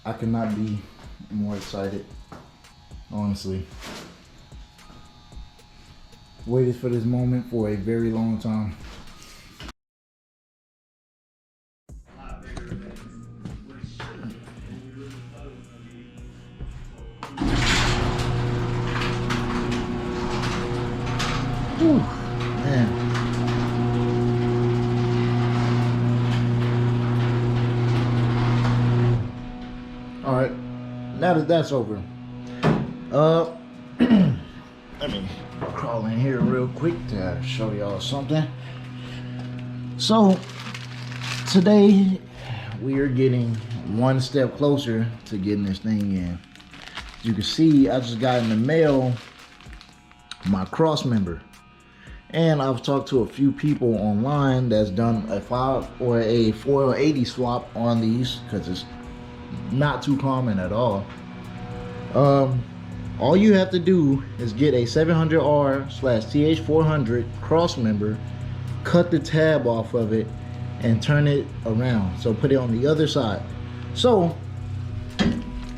I could not be more excited, honestly. Waited for this moment for a very long time. Whew, man. All right, now that that's over, let me crawl in here real quick to show y'all something. So today we are getting one step closer to getting this thing in. You can see I just got in the mail my crossmember, and I've talked to a few people online that's done a 480 swap on these, because it's not too common at all. All you have to do is get a 700R/TH400 crossmember, cut the tab off of it, and turn it around. So put it on the other side. So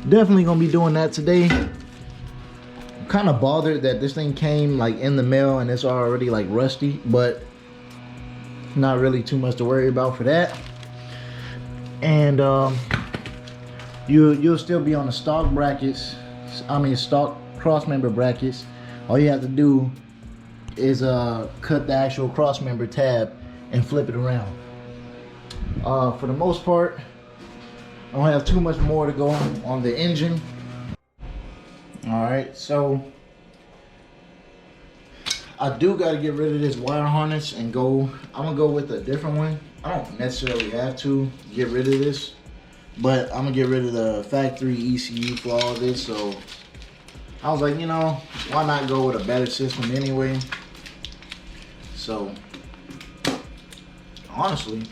definitely gonna be doing that today. I'm kind of bothered that this thing came like in the mail and it's already like rusty, but not really too much to worry about for that. And you'll still be on the stock brackets. Stock crossmember brackets. All you have to do is cut the actual crossmember tab and flip it around. For the most part, I don't have too much more to go on the engine. All right, so I do got to get rid of this wire harness and I'm gonna go with a different one. I don't necessarily have to get rid of this, but I'm gonna get rid of the factory ECU for all this. So I was like, you know, why not go with a better system anyway? So honestly,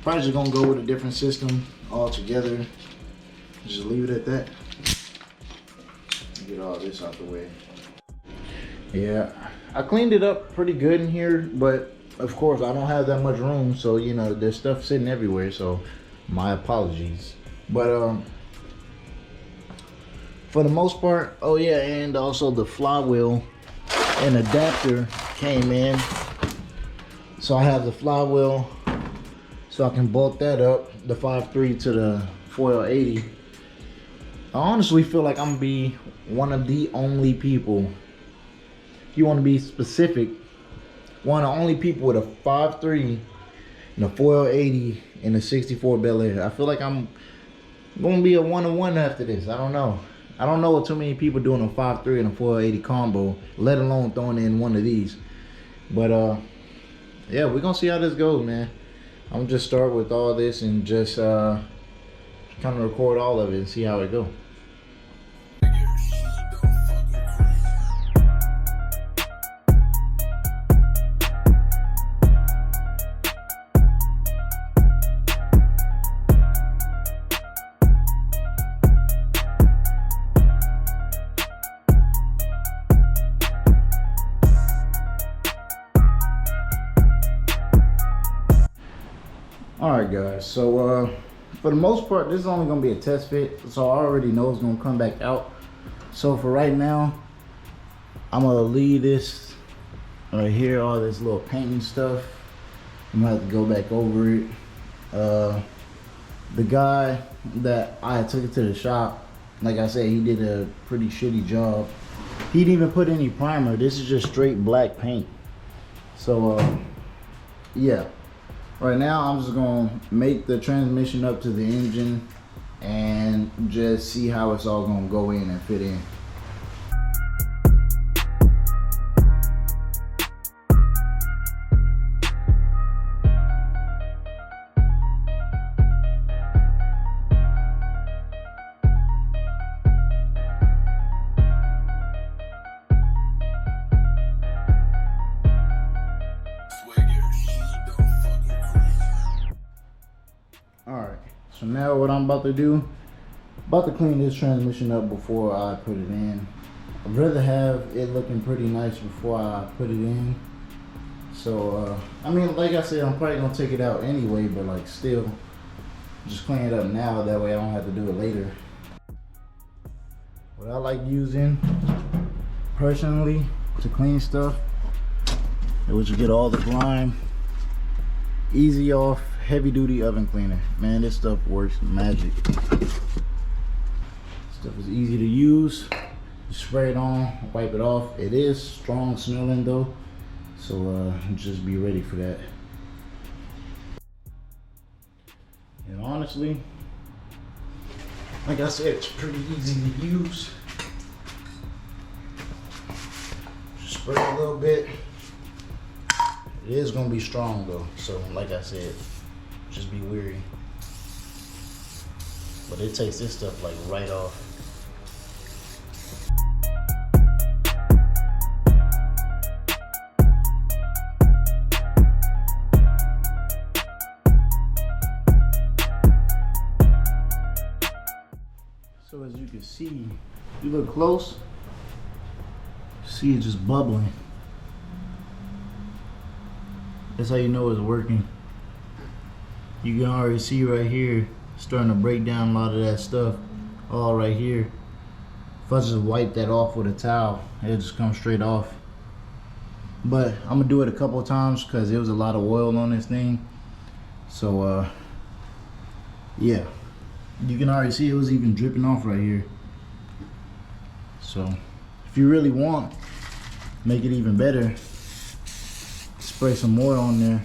probably just gonna go with a different system altogether. Just leave it at that. Get all this out the way. Yeah, I cleaned it up pretty good in here, but of course I don't have that much room, so you know there's stuff sitting everywhere, so my apologies. But for the most part, oh yeah, and also the flywheel and adapter came in, so I have the flywheel so I can bolt that up, the 5.3 to the 4L80. I honestly feel like I'm gonna be one of the only people, if you want to be specific, one of the only people with a 5.3 and a 4L80 and a 64 Bel Air. I feel like I'm gonna be a one-on-one after this. I don't know too many people doing a 5.3 and a 4L80 combo, let alone throwing in one of these. But yeah, we're gonna see how this goes, man. I'm gonna just start with all this and just kind of record all of it and see how it goes. Alright guys, so for the most part this is only going to be a test fit, so I already know it's going to come back out. So for right now, I'm going to leave this right here, all this little painting stuff. I'm going to have to go back over it. The guy that I took it to the shop, like I said, he did a pretty shitty job. He didn't even put any primer. This is just straight black paint. So yeah. Right now, I'm just gonna make the transmission up to the engine and just see how it's all gonna go in and fit in. Alright, so now what I'm about to do, about to clean this transmission up before I put it in. I'd rather have it looking pretty nice before I put it in. So, I mean, like I said, I'm probably going to take it out anyway, but like still, just clean it up now, that way I don't have to do it later. What I like using personally to clean stuff, which will get all the grime easy off, heavy duty oven cleaner. Man, this stuff works magic. Stuff is easy to use. You spray it on, wipe it off. It is strong smelling though, so just be ready for that. And honestly, like I said, it's pretty easy to use. Just spray a little bit. It is gonna be strong though, so like I said, just be wary. But it takes this stuff like right off. So as you can see, if you look close, see it just bubbling. That's how you know it's working. You can already see right here, starting to break down a lot of that stuff, all right here. If I just wipe that off with a towel, it'll just come straight off. But I'm gonna do it a couple of times because there was a lot of oil on this thing. So yeah, you can already see it was even dripping off right here. So if you really want, make it even better, spray some more on there.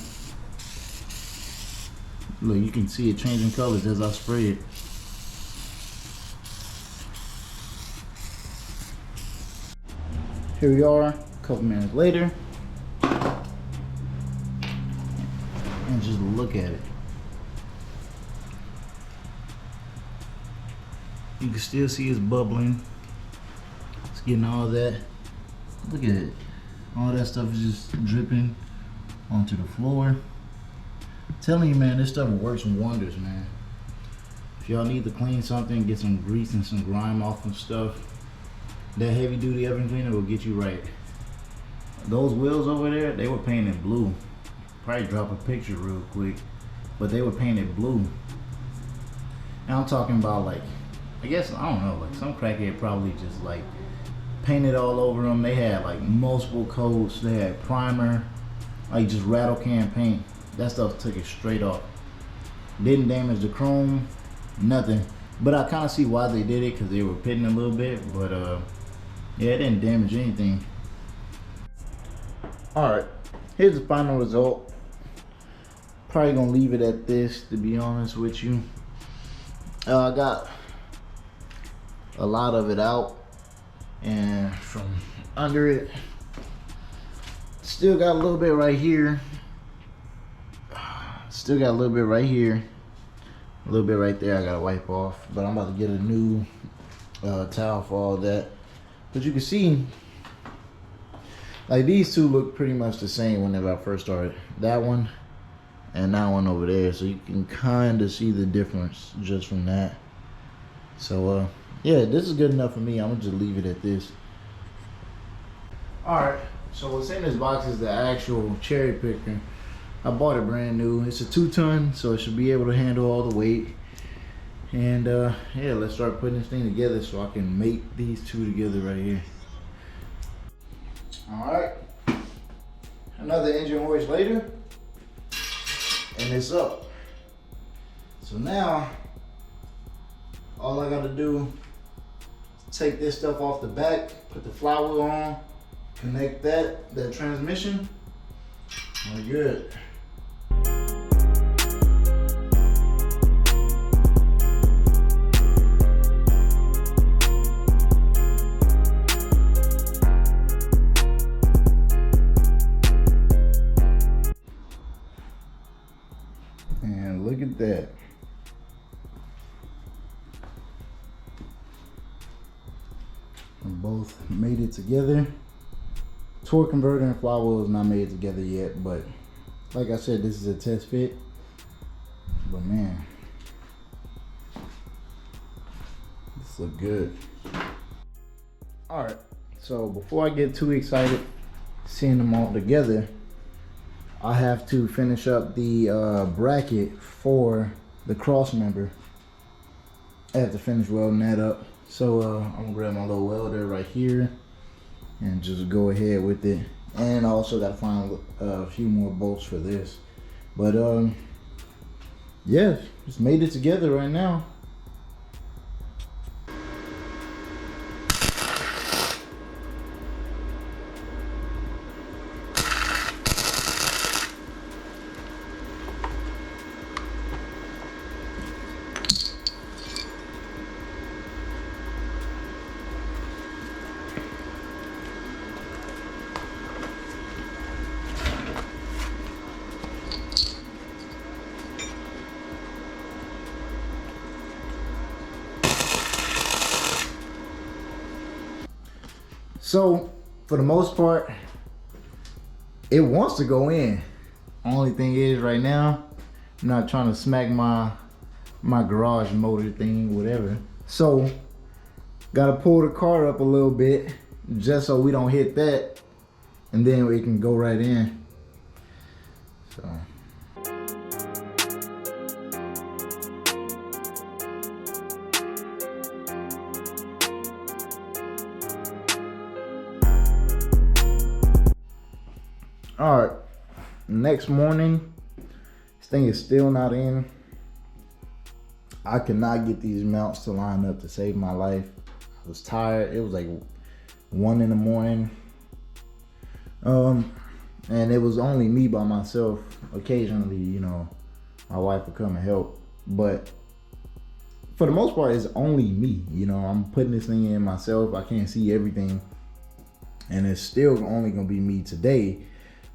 Look, you can see it changing colors as I spray it. Here we are, a couple minutes later. And just look at it. You can still see it's bubbling. It's getting all that. Look at it. All that stuff is just dripping onto the floor. I'm telling you, man, this stuff works wonders, man. If y'all need to clean something, get some grease and some grime off of stuff, that heavy duty oven cleaner will get you right. Those wheels over there, they were painted blue. Probably drop a picture real quick, but they were painted blue. Now I'm talking about, like, I guess, I don't know, like some crackhead probably just like painted all over them. They had like multiple coats, they had primer, like just rattle can paint. That stuff took it straight off. Didn't damage the chrome, nothing. But I kind of see why they did it, because they were pitting a little bit, but yeah, it didn't damage anything. Alright, here's the final result. Probably gonna leave it at this, to be honest with you. I got a lot of it out, and from under it, still got a little bit right here. Still got a little bit right here, a little bit right there I gotta wipe off, but I'm about to get a new towel for all that. But you can see, like, these two look pretty much the same whenever I first started. That one and that one over there, so you can kind of see the difference just from that. So yeah, this is good enough for me. I'm gonna just leave it at this. Alright, so what's in this box is the actual cherry picker. I bought it brand new. It's a 2-ton, so it should be able to handle all the weight. And yeah, let's start putting this thing together so I can mate these two together right here. Alright, another engine hoist later, and it's up. So now, all I gotta do is take this stuff off the back, put the flywheel on, connect that transmission, we're good. And look at that. We both made it together. Torque converter and flywheel is not made together yet, but like I said, this is a test fit. But man, this look good. All right, so before I get too excited seeing them all together, I have to finish up the bracket for the cross member. I have to finish welding that up. So I'm gonna grab my little welder right here and just go ahead with it. And I also gotta find a few more bolts for this. But yeah, just made it together right now. So for the most part, it wants to go in. Only thing is right now, I'm not trying to smack my garage motor thing, whatever. So gotta pull the car up a little bit just so we don't hit that, and then we can go right in. So. All right, next morning, this thing is still not in. I could not get these mounts to line up to save my life. I was tired. It was like 1 in the morning. And it was only me by myself. Occasionally, you know, my wife would come and help. But for the most part, it's only me. You know, I'm putting this thing in myself. I can't see everything. And it's still only gonna be me today.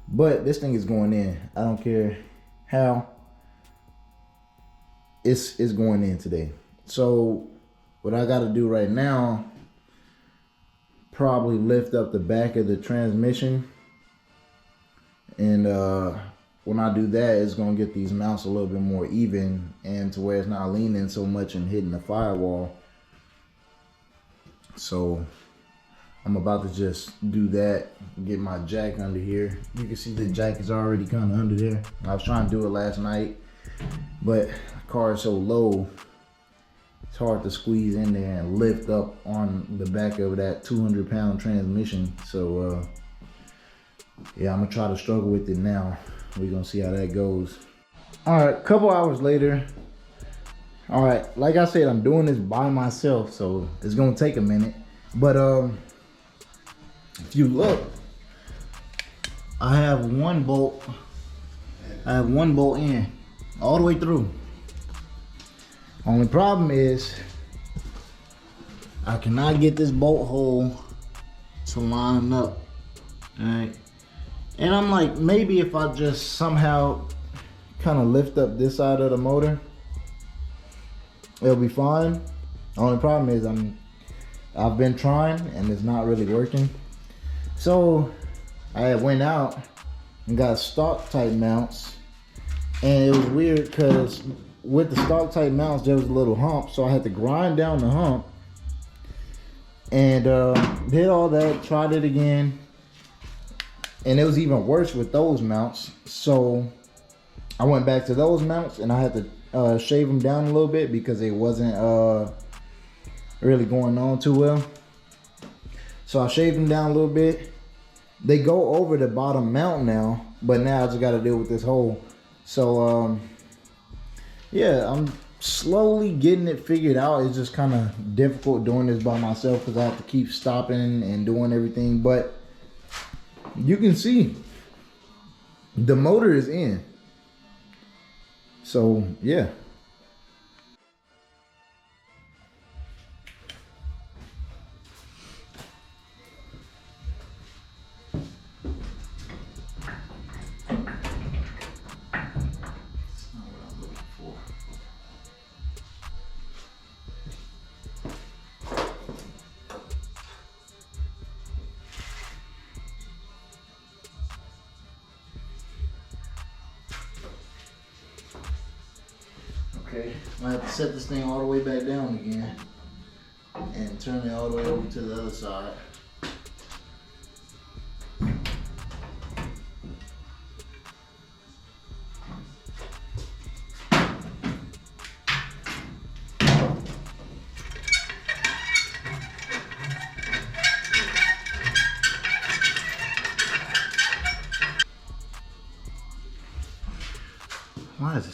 But this thing is going in. I don't care how. It's going in today. So what I got to do right now, probably lift up the back of the transmission. And when I do that, it's going to get these mounts a little bit more even, and to where it's not leaning so much and hitting the firewall. So I'm about to just do that, get my jack under here. You can see the jack is already kind of under there. I was trying to do it last night, but the car is so low, it's hard to squeeze in there and lift up on the back of that 200-pound transmission. So yeah, I'm gonna try to struggle with it now. We're gonna see how that goes. All right, a couple hours later. All right, like I said, I'm doing this by myself, so it's gonna take a minute. But if you look, I have one bolt in all the way through. Only problem is I cannot get this bolt hole to line up. All right, and I'm like, maybe if I just somehow kind of lift up this side of the motor, it'll be fine. Only problem is I've been trying and it's not really working. So I went out and got stock type mounts, and it was weird because with the stock type mounts there was a little hump, so I had to grind down the hump and did all that, tried it again, and it was even worse with those mounts. So I went back to those mounts and I had to shave them down a little bit because it wasn't really going on too well. So I shaved them down a little bit. They go over the bottom mount now, but now I just got to deal with this hole. So yeah, I'm slowly getting it figured out. It's just kind of difficult doing this by myself because I have to keep stopping and doing everything. But you can see the motor is in. So yeah. Okay, I have to set this thing all the way back down again and turn it all the way over to the other side.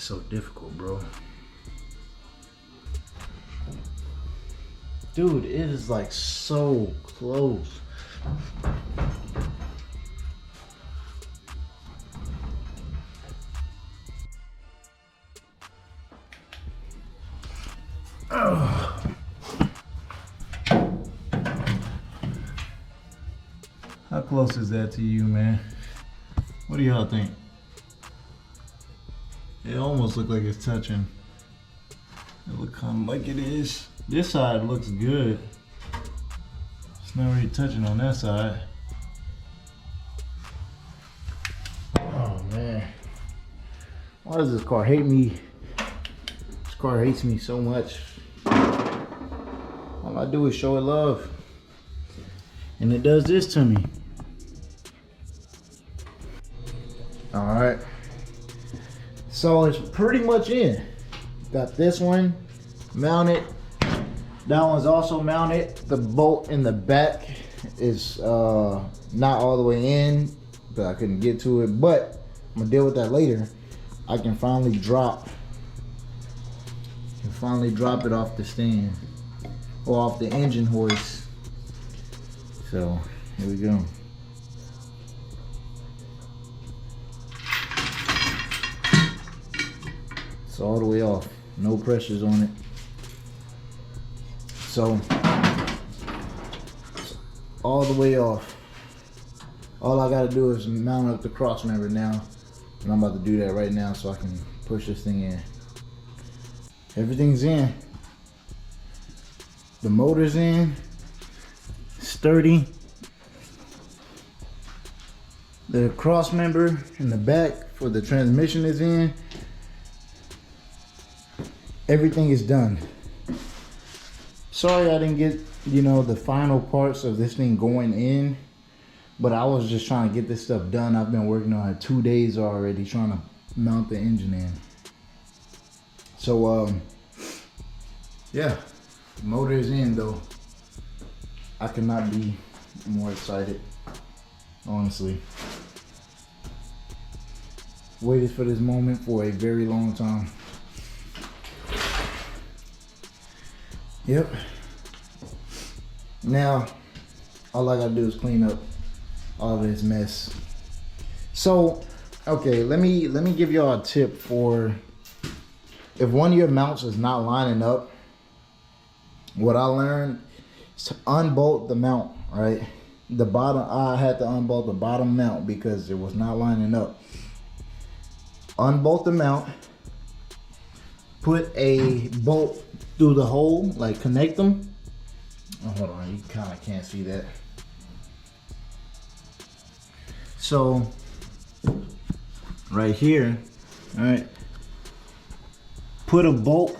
so difficult, bro. Dude, it is like so close. Oh. How close is that to you, man? What do y'all think? It almost looks like it's touching. It looks kind of like it is. This side looks good. It's not really touching on that side. Oh man. Why does this car hate me? This car hates me so much. All I do is show it love. And it does this to me. Alright. So it's pretty much in. Got this one mounted. That one's also mounted. The bolt in the back is not all the way in, but I couldn't get to it. But I'm gonna deal with that later. I can finally drop it off the stand or off the engine hoist. So here we go. It's all the way off. No pressures on it. So all the way off. All I gotta do is mount up the cross member now. And I'm about to do that right now so I can push this thing in. Everything's in. The motor's in. Sturdy. The cross member in the back for the transmission is in. Everything is done. Sorry I didn't get, you know, the final parts of this thing going in, but I was just trying to get this stuff done. I've been working on it 2 days already trying to mount the engine in. So yeah, the motor is in though. I could not be more excited, honestly. Waited for this moment for a very long time. Yep. Now, all I gotta do is clean up all this mess. So, okay, let me give y'all a tip for if one of your mounts is not lining up. What I learned is to unbolt the mount, right? The bottom, I had to unbolt the bottom mount because it was not lining up. Unbolt the mount, put a bolt through the hole, like connect them. Oh, hold on, you kind of can't see that. So right here, all right, put a bolt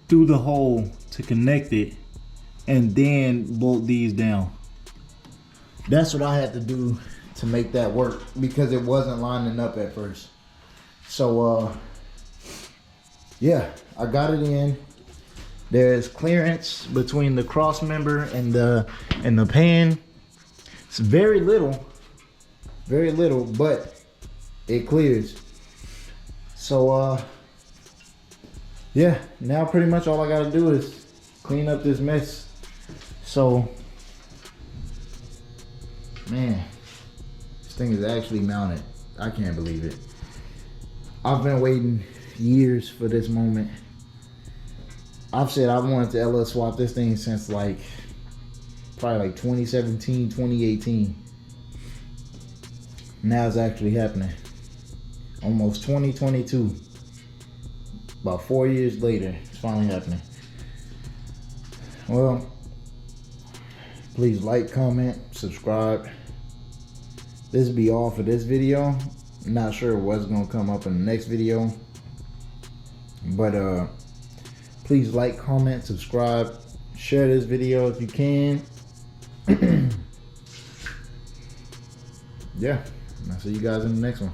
through the hole to connect it and then bolt these down. That's what I had to do to make that work because it wasn't lining up at first. So yeah, I got it in. There's clearance between the cross member and the pan. It's very little, but it clears. So yeah, now pretty much all I gotta do is clean up this mess. So man, this thing is actually mounted. I can't believe it. I've been waiting years for this moment. I've said I wanted to LS swap this thing since like probably like 2017, 2018. Now it's actually happening. Almost 2022. About 4 years later, it's finally happening. Well, please like, comment, subscribe. This will be all for this video. Not sure what's gonna come up in the next video, but please like, comment, subscribe, share this video if you can. Yeah, I'll see you guys in the next one.